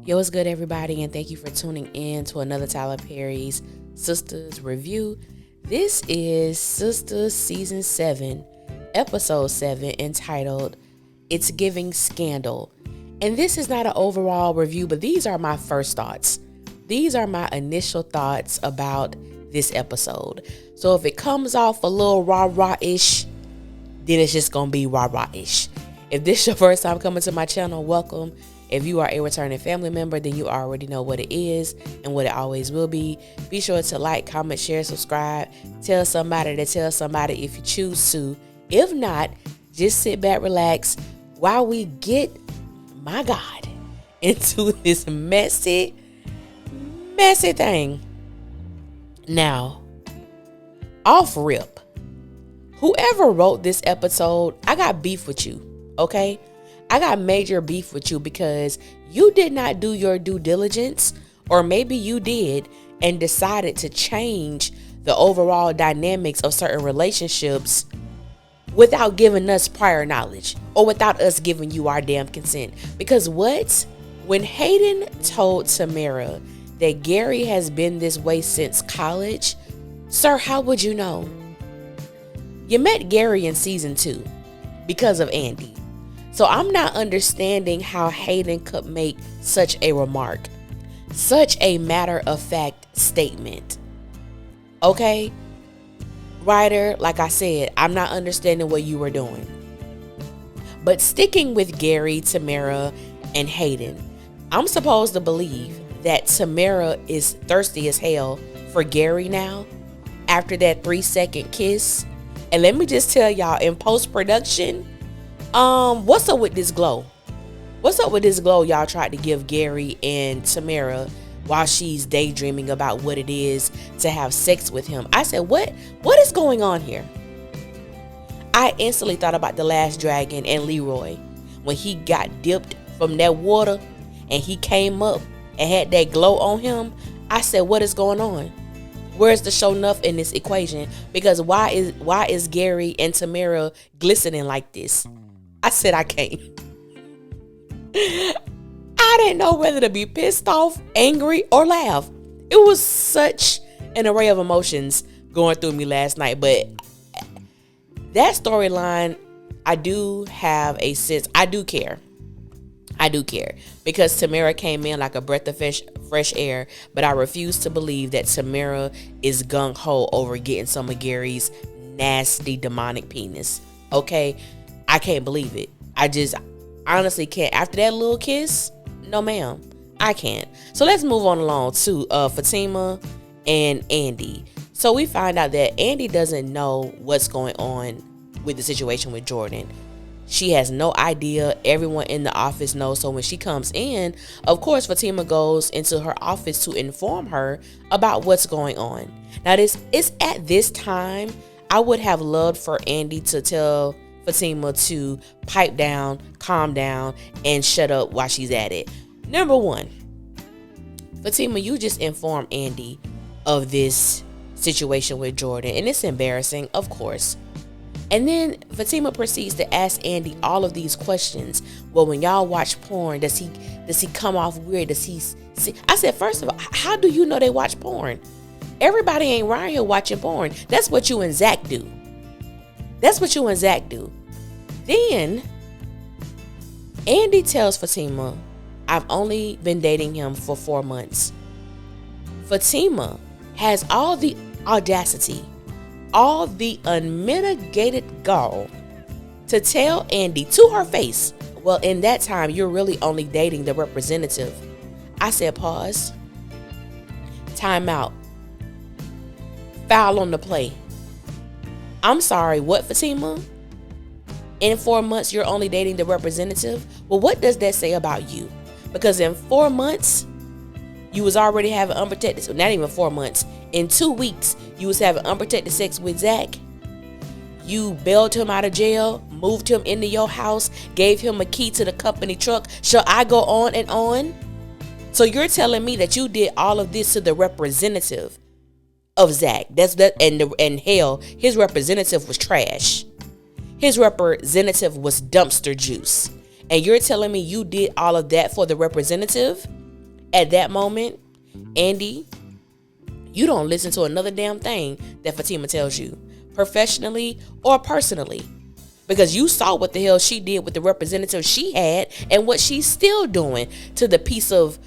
Yo, what's good, everybody, and thank you for tuning in to another Tyler Perry's Sistas review. This is Sistas Season 7, Episode 7, entitled It's Giving Scandal. And this is not an overall review, but these are my first thoughts. These are my initial thoughts about this episode. So if it comes off a little rah-rah-ish, then it's just going to be rah-rah-ish. If this is your first time coming to my channel, welcome. If you are a returning family member, then you already know what it is and what it always will be. Be sure to like, comment, share, subscribe. Tell somebody to tell somebody if you choose to. If not, just sit back, relax while we get, my God, into this messy thing. Now, off rip, whoever wrote this episode, I got beef with you, okay? I got major beef with you because you did not do your due diligence, or maybe you did and decided to change the overall dynamics of certain relationships without giving us prior knowledge or without us giving you our damn consent. Because when Hayden told Tamara that Gary has been this way since college, sir, how would you know? You met Gary in season 2 because of Andy. So I'm not understanding how Hayden could make such a remark, such a matter-of-fact statement. Okay? Writer, like I said, I'm not understanding what you were doing. But sticking with Gary, Tamara, and Hayden, I'm supposed to believe that Tamara is thirsty as hell for Gary now after that 3-second kiss. And let me just tell y'all, in post-production, what's up with this glow? What's up with this glow y'all tried to give Gary and Tamara while she's daydreaming about what it is to have sex with him? I said, what is going on here? I instantly thought about The Last Dragon and Leroy when he got dipped from that water and he came up and had that glow on him. I said, what is going on? Where's the show enough in this equation? Because why is Gary and Tamara glistening like this? I said I can't. I didn't know whether to be pissed off, angry, or laugh. It was such an array of emotions going through me last night. But that storyline, I do have a sense. I do care. Because Tamara came in like a breath of fresh air. But I refuse to believe that Tamara is gung-ho over getting some of Gary's nasty demonic penis. Okay? I can't believe it. I just honestly can't. After that little kiss, no ma'am, I can't. So let's move on along to Fatima and Andy. So we find out that Andy doesn't know what's going on with the situation with Jordan. She has no idea. Everyone in the office knows. So when she comes in, of course, Fatima goes into her office to inform her about what's going on. Now, it's at this time, I would have loved for Andy to tell Fatima to pipe down, calm down, and shut up while she's at it. Number one, Fatima, you just informed Andy of this situation with Jordan, and it's embarrassing, of course. And then Fatima proceeds to ask Andy all of these questions. Well, when y'all watch porn, does he come off weird? Does he see? I said, first of all, how do you know they watch porn? Everybody ain't around here watching porn. That's what you and Zach do. Then Andy tells Fatima, I've only been dating him for 4 months. Fatima has all the audacity, all the unmitigated gall to tell Andy to her face, well, in that time, you're really only dating the representative. I said, pause. Time out. Foul on the play. I'm sorry, what, Fatima? In 4 months, you're only dating the representative? Well, what does that say about you? Because in 4 months, you was already having unprotected, not even 4 months. In 2 weeks, you was having unprotected sex with Zach. You bailed him out of jail, moved him into your house, gave him a key to the company truck. Shall I go on and on? So you're telling me that you did all of this to the representative of Zach. And hell, his representative was trash. His representative was dumpster juice. And you're telling me you did all of that for the representative? At that moment, Andy, you don't listen to another damn thing that Fatima tells you, professionally or personally. Because you saw what the hell she did with the representative she had and what she's still doing to the piece of,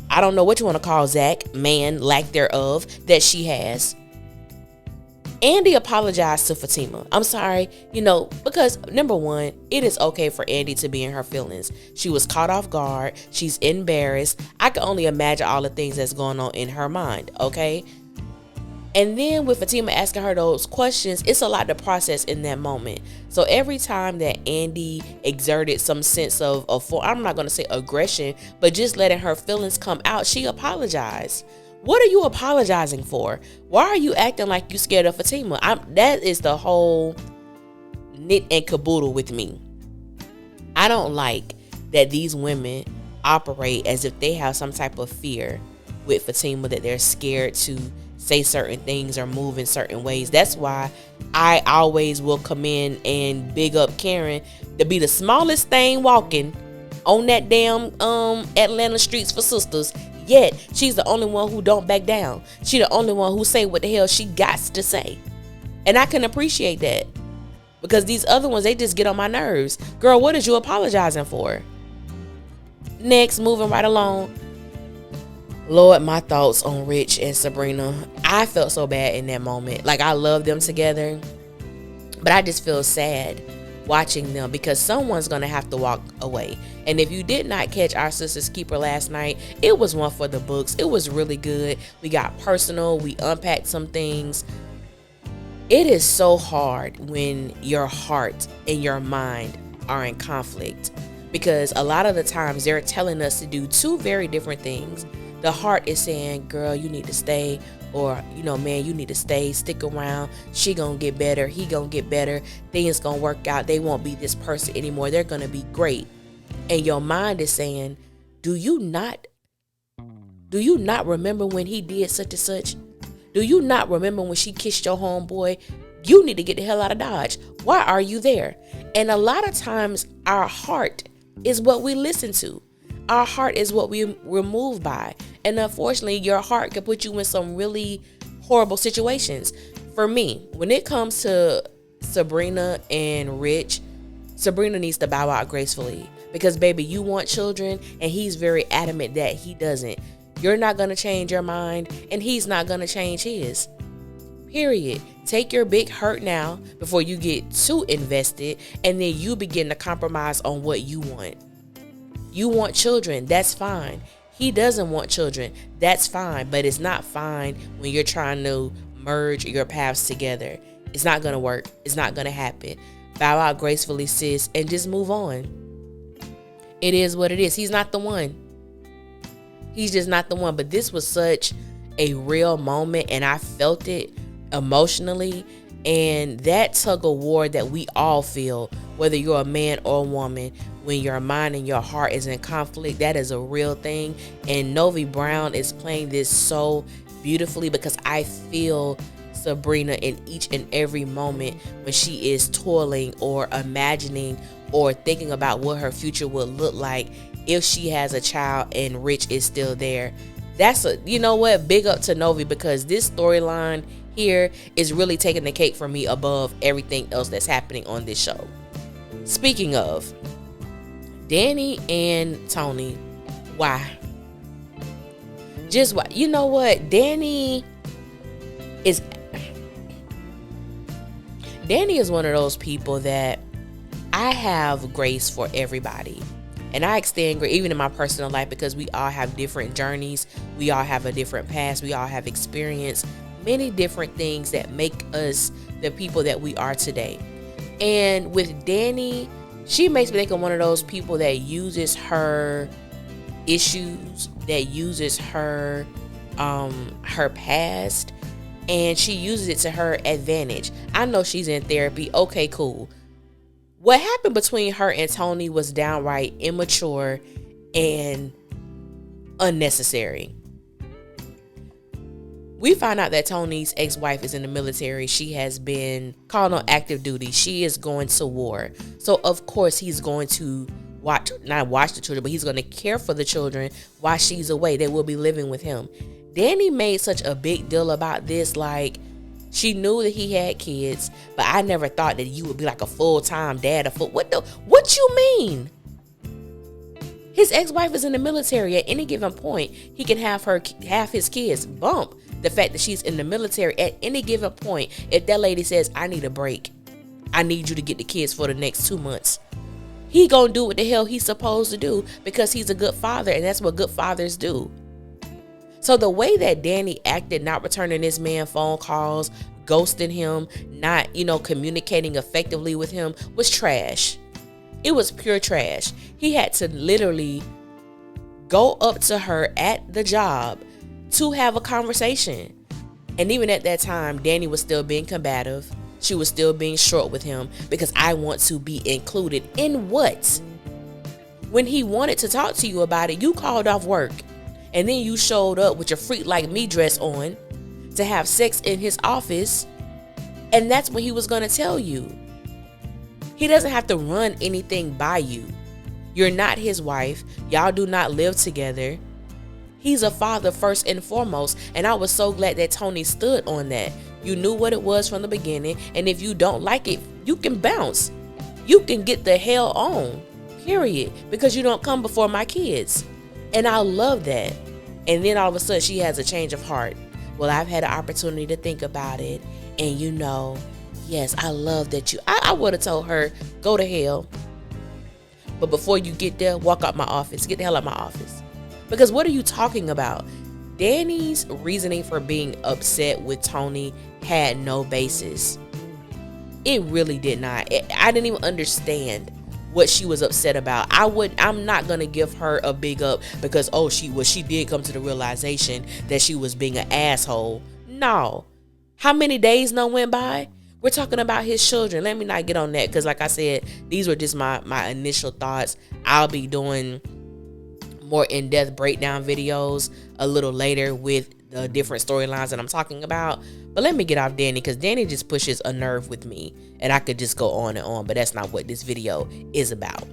I don't know what you want to call Zach, man, lack thereof, that she has. Andy apologized to Fatima. I'm sorry, because number one, it is okay for Andy to be in her feelings. She was caught off guard. She's embarrassed. I can only imagine all the things that's going on in her mind, okay? And then with Fatima asking her those questions, it's a lot to process in that moment. So every time that Andy exerted some sense of I'm not going to say aggression, but just letting her feelings come out, she apologized. What are you apologizing for? Why are you acting like you scared of Fatima? That is the whole knit and caboodle with me. I don't like that these women operate as if they have some type of fear with Fatima, that they're scared to say certain things or move in certain ways. That's why I always will come in and big up Karen to be the smallest thing walking on that damn Atlanta streets for sisters. Yet she's the only one who don't back down. She the only one who say what the hell she got to say. And I can appreciate that. Because these other ones, they just get on my nerves. Girl, what is you apologizing for? Next, moving right along. Lord, my thoughts on Rich and Sabrina. I felt so bad in that moment. Like, I love them together, but I just feel sad watching them because someone's going to have to walk away. And if you did not catch our Sisters Keeper last night, it was one for the books. It was really good. We got personal. We unpacked some things. It is so hard when your heart and your mind are in conflict, because a lot of the times they're telling us to do two very different things. The heart is saying, girl, you need to stay, or, man, you need to stay, stick around. She gonna get better. He gonna get better. Things gonna work out. They won't be this person anymore. They're gonna be great. And your mind is saying, do you not remember when he did such and such? Do you not remember when she kissed your homeboy? You need to get the hell out of Dodge. Why are you there? And a lot of times our heart is what we listen to. Our heart is what we're moved by. And unfortunately, your heart can put you in some really horrible situations. For me, when it comes to Sabrina and Rich, Sabrina needs to bow out gracefully. Because, baby, you want children, and he's very adamant that he doesn't. You're not going to change your mind, and he's not going to change his. Period. Take your big hurt now before you get too invested, and then you begin to compromise on what you want. You want children, that's fine. He doesn't want children, that's fine. But it's not fine when you're trying to merge your paths together. It's not going to work. It's not going to happen. Bow out gracefully, sis, and just move on. It is what it is. He's not the one. He's just not the one. But this was such a real moment, and I felt it emotionally. And that tug of war that we all feel, whether you're a man or a woman, when your mind and your heart is in conflict, that is a real thing. And Novi Brown is playing this so beautifully, because I feel Sabrina in each and every moment when she is toiling or imagining or thinking about what her future would look like if she has a child and Rich is still there. That's big up to Novi, because this storyline here is really taking the cake for me above everything else that's happening on this show. Speaking of Danny and Tony, why? Just why? You know what? Danny is one of those people that I have grace for everybody. And I extend grace even in my personal life, because we all have different journeys. We all have a different past. We all have experienced many different things that make us the people that we are today. And with Danny, she makes me think of one of those people that uses her issues, that uses her past, and she uses it to her advantage. I know she's in therapy. Okay, cool. What happened between her and Tony was downright immature and unnecessary. We find out that Tony's ex-wife is in the military. She has been called on active duty. She is going to war. So, of course, he's going to not watch the children, but he's going to care for the children while she's away. They will be living with him. Danny made such a big deal about this. Like, she knew that he had kids, but I never thought that you would be like a full-time dad. What you mean? His ex-wife is in the military. At any given point, he can have his kids. Bump the fact that she's in the military. At any given point, if that lady says, I need a break, I need you to get the kids for the next 2 months, he gonna do what the hell he's supposed to do, because he's a good father, and that's what good fathers do. So the way that Danny acted, not returning this man phone calls, ghosting him, not, communicating effectively with him, was trash. It was pure trash. He had to literally go up to her at the job to have a conversation. And even at that time, Danny was still being combative. She was still being short with him, because I want to be included in what? When he wanted to talk to you about it, you called off work. And then you showed up with your freak like me dress on to have sex in his office. And that's when he was going to tell you. He doesn't have to run anything by you. You're not his wife. Y'all do not live together. He's a father first and foremost. And I was so glad that Tony stood on that. You knew what it was from the beginning. And if you don't like it, you can bounce. You can get the hell on. Period. Because you don't come before my kids. And I love that. And then all of a sudden she has a change of heart. Well, I've had an opportunity to think about it. And yes, I love that I would have told her, go to hell. But before you get there, walk out my office. Get the hell out my office. Because what are you talking about? Danny's reasoning for being upset with Tony had no basis. It really did not. I didn't even understand what she was upset about. I'm not gonna give her a big up because she did come to the realization that she was being an asshole. No. How many days went by? We're talking about his children. Let me not get on that, because like I said, these were just my initial thoughts. I'll be doing more in-depth breakdown videos a little later with the different storylines that I'm talking about. But let me get off Danny, because Danny just pushes a nerve with me, and I could just go on and on, but that's not what this video is about.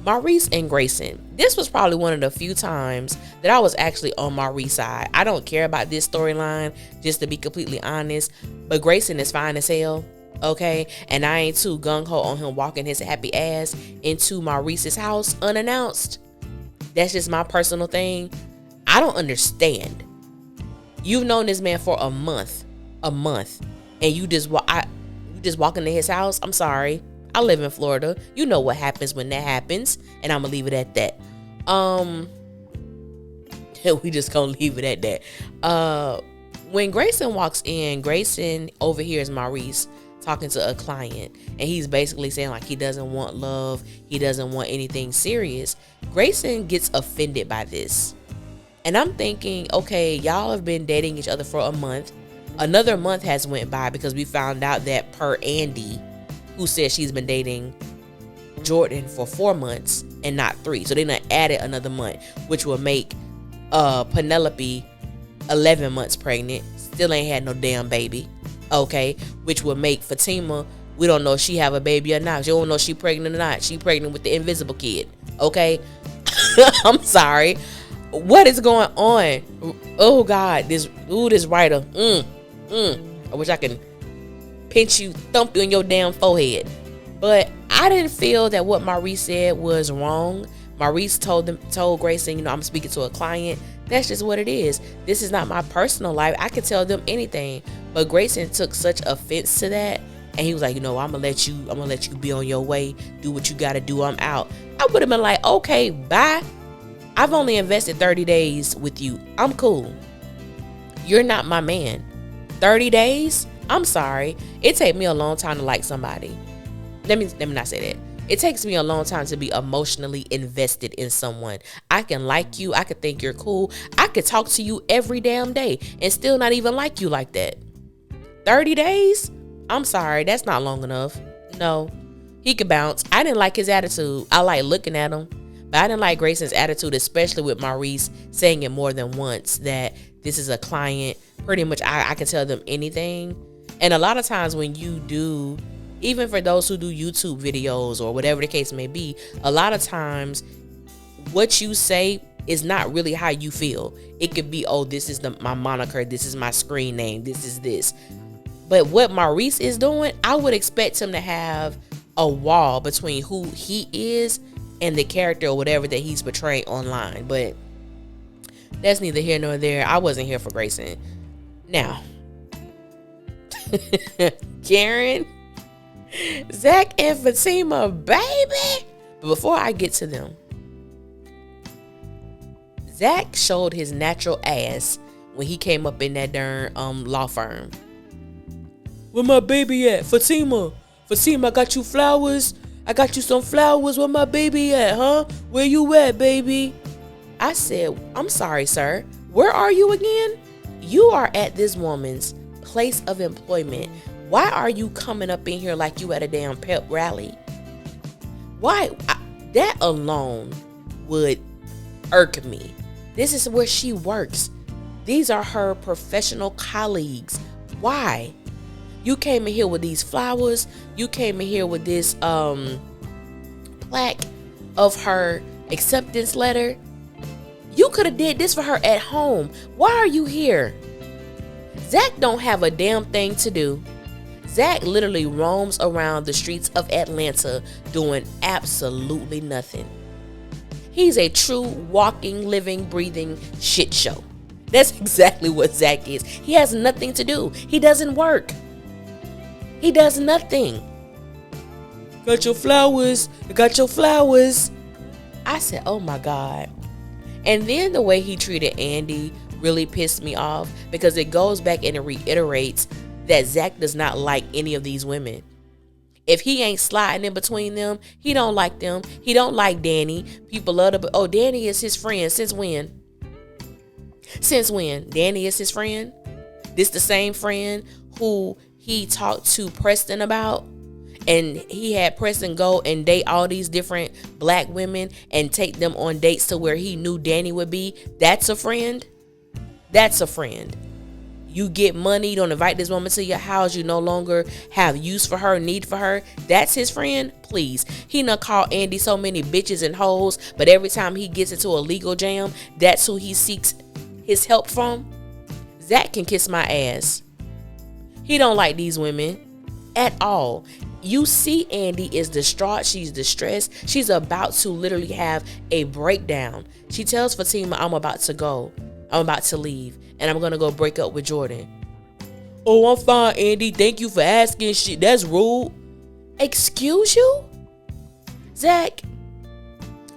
Maurice and Grayson. This was probably one of the few times that I was actually on Maurice's side. I don't care about this storyline, just to be completely honest, but Grayson is fine as hell, okay? And I ain't too gung-ho on him walking his happy ass into Maurice's house unannounced. That's just my personal thing. I don't understand. You've known this man for a month, and you just walk into his house. I'm sorry. I live in Florida. You know what happens when that happens, and I'm gonna leave it at that. We just gonna leave it at that. When Grayson walks in, Grayson overhears Maurice talking to a client, and he's basically saying like he doesn't want love, he doesn't want anything serious. Grayson gets offended by this, and I'm thinking, okay, y'all have been dating each other for a month. Another month has went by because we found out that per Andy, who said she's been dating Jordan for 4 months and not 3. So they done added another month, which will make Penelope 11 months pregnant. Still ain't had no damn baby. Okay. Which will make Fatima, we don't know if she have a baby or not. You don't know if she pregnant or not. She pregnant with the invisible kid. Okay. I'm sorry. What is going on? Oh God. This writer. I wish I can pinch you, thump you in your damn forehead. But I didn't feel that what Maurice said was wrong. Maurice told Grayson, I'm speaking to a client. That's just what it is. This is not my personal life. I can tell them anything. But Grayson took such offense to that, and he was like, I'm gonna let you be on your way. Do what you gotta do. I'm out. I would have been like, okay, bye. I've only invested 30 days with you. I'm cool. You're not my man. 30 days? I'm sorry. It takes me a long time to like somebody. Let me not say that. It takes me a long time to be emotionally invested in someone. I can like you. I could think you're cool. I could talk to you every damn day and still not even like you like that. 30 days? I'm sorry. That's not long enough. No. He could bounce. I didn't like his attitude. I like looking at him. But I didn't like Grayson's attitude, especially with Maurice saying it more than once that this is a client. Pretty much I can tell them anything. And a lot of times when you do even for those who do YouTube videos or whatever the case may be, a lot of times what you say is not really how you feel. It could be, oh, this is my moniker, this is my screen name, this is this. But what Maurice is doing, I would expect him to have a wall between who he is and the character or whatever that he's portraying online. But that's neither here nor there. I wasn't here for Grayson. Now, Karen, Zach, and Fatima, baby. But before I get to them, Zach showed his natural ass when he came up in that darn law firm. Where my baby at? Fatima, I got you flowers. I got you some flowers. Where my baby at, huh? Where you at, baby? I said, I'm sorry, sir. Where are you again? You are at this woman's place of employment. Why are you coming up in here like you at a damn pep rally? Why? That alone would irk me. This is where she works. These are her professional colleagues. Why? You came in here with these flowers. You came in here with this plaque of her acceptance letter. You could have did this for her at home. Why are you here? Zach don't have a damn thing to do. Zach literally roams around the streets of Atlanta doing absolutely nothing. He's a true walking, living, breathing shit show. That's exactly what Zach is. He has nothing to do. He doesn't work. He does nothing. Got your flowers. I got your flowers. I said, oh my God. And then the way he treated Andy really pissed me off, because it goes back and it reiterates that Zach does not like any of these women. If he ain't sliding in between them, he don't like them. He don't like Danny. People love to, oh, Danny is his friend. Since when? Since when? Danny is his friend? This the same friend who he talked to Preston about, and he had Preston go and date all these different black women and take them on dates to where he knew Danny would be. That's a friend? That's a friend. You get money, you don't invite this woman to your house, you no longer have use for her, need for her. That's his friend? Please. He done called Andy so many bitches and hoes, but every time he gets into a legal jam, that's who he seeks his help from. Zach can kiss my ass. He don't like these women at all. You see Andy is distraught. She's distressed. She's about to literally have a breakdown. She tells Fatima, I'm about to go. I'm about to leave. And I'm going to go break up with Jordan. Oh, I'm fine, Andy. Thank you for asking. Shit, that's rude. Excuse you? Zach,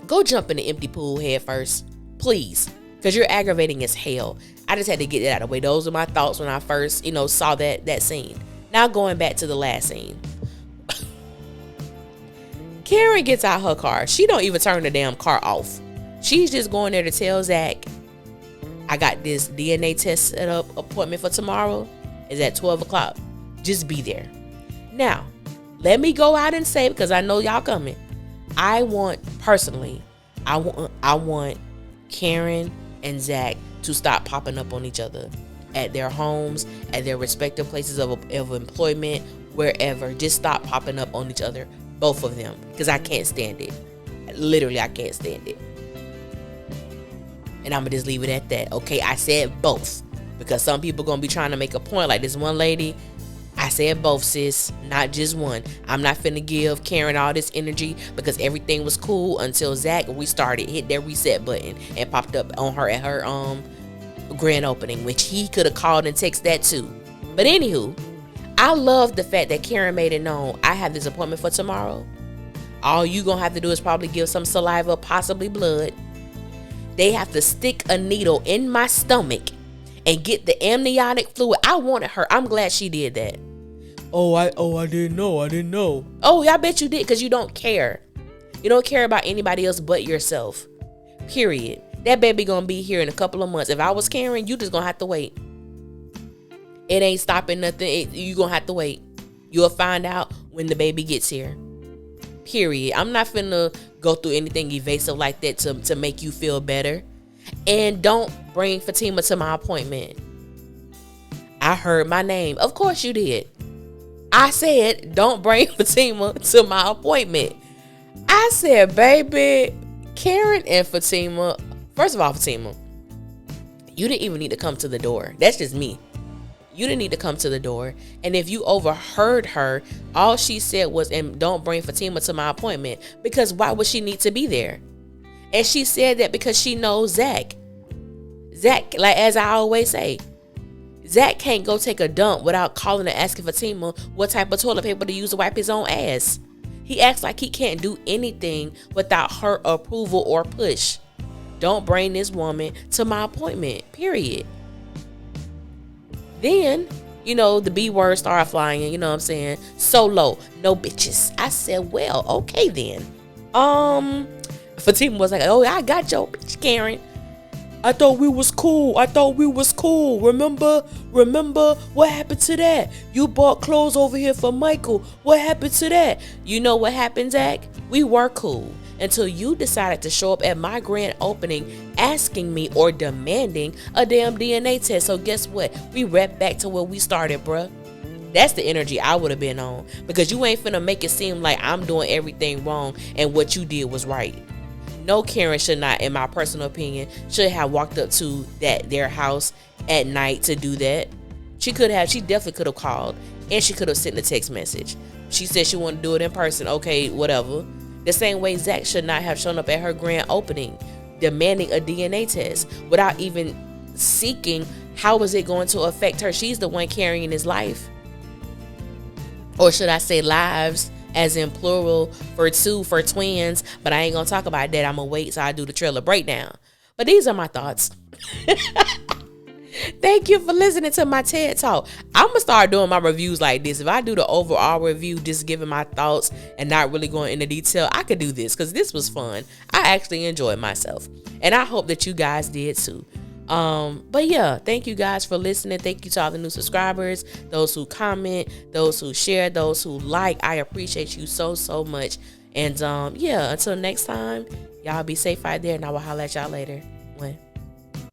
go jump in the empty pool head first. Please. Because you're aggravating as hell. I just had to get that out of the way. Those are my thoughts when I first, saw that scene. Now going back to the last scene. Karen gets out her car. She don't even turn the damn car off. She's just going there to tell Zach, I got this DNA test set up appointment for tomorrow. It's at 12 o'clock. Just be there. Now, let me go out and say, because I know y'all coming. I want Karen and Zach to stop popping up on each other at their homes, at their respective places of employment, wherever. Just stop popping up on each other, both of them, because I can't stand it. Literally, I can't stand it. And I'm going to just leave it at that. Okay, I said both, because some people going to be trying to make a point. Like this one lady, I said both, sis, not just one. I'm not finna give Karen all this energy, because everything was cool until Zach restarted, hit that reset button, and popped up on her at her grand opening, which he could have called and texted that too. But anywho, I love the fact that Karen made it known, I have this appointment for tomorrow. All you gonna have to do is probably give some saliva, possibly blood. They have to stick a needle in my stomach and get the amniotic fluid. I wanted her. I'm glad she did that. I didn't know. Oh, I bet you did, because you don't care. You don't care about anybody else but yourself. Period. That baby gonna be here in a couple of months. If I was Karen, you just gonna have to wait. It ain't stopping nothing. You gonna have to wait. You'll find out when the baby gets here. Period. I'm not finna go through anything evasive like that to make you feel better. And don't bring Fatima to my appointment. I heard my name. Of course you did. I said, don't bring Fatima to my appointment. I said, baby, Karen and Fatima, first of all, Fatima, you didn't even need to come to the door. That's just me. You didn't need to come to the door. And if you overheard her, all she said was, and don't bring Fatima to my appointment, because why would she need to be there? And she said that because she knows Zach. Zach, like as I always say, Zach can't go take a dump without calling and asking Fatima what type of toilet paper to use to wipe his own ass. He acts like he can't do anything without her approval or push. Don't bring this woman to my appointment, period. Then, the B word started flying, you know what I'm saying? Solo, no bitches. I said, well, okay then. Fatima was like, oh, I got your bitch, Karen. I thought we was cool. Remember what happened to that? You bought clothes over here for Michael. What happened to that? You know what happened, Zach? We were cool until you decided to show up at my grand opening asking me or demanding a damn DNA test. So guess what? We right back to where we started, bruh. That's the energy I would have been on, because you ain't finna make it seem like I'm doing everything wrong and what you did was right. No, Karen should not, in my personal opinion, should have walked up to their house at night to do that. She definitely could have called, and she could have sent a text message. She said she wanted to do it in person. Okay, whatever. The same way Zach should not have shown up at her grand opening demanding a DNA test without even seeking how is it going to affect her. She's the one carrying his life. Or should I say lives, as in plural for twins, but I ain't gonna talk about that. I'm gonna wait till I do the trailer breakdown. But these are my thoughts. Thank you for listening to my TED Talk. I'm gonna start doing my reviews like this. If I do the overall review, just giving my thoughts and not really going into detail, I could do this because this was fun. I actually enjoyed myself, and I hope that you guys did too. But yeah, thank you guys for listening. Thank you to all the new subscribers, those who comment, those who share, those who like. I appreciate you so much. And yeah, until next time, y'all be safe out there, and I will holler at y'all later.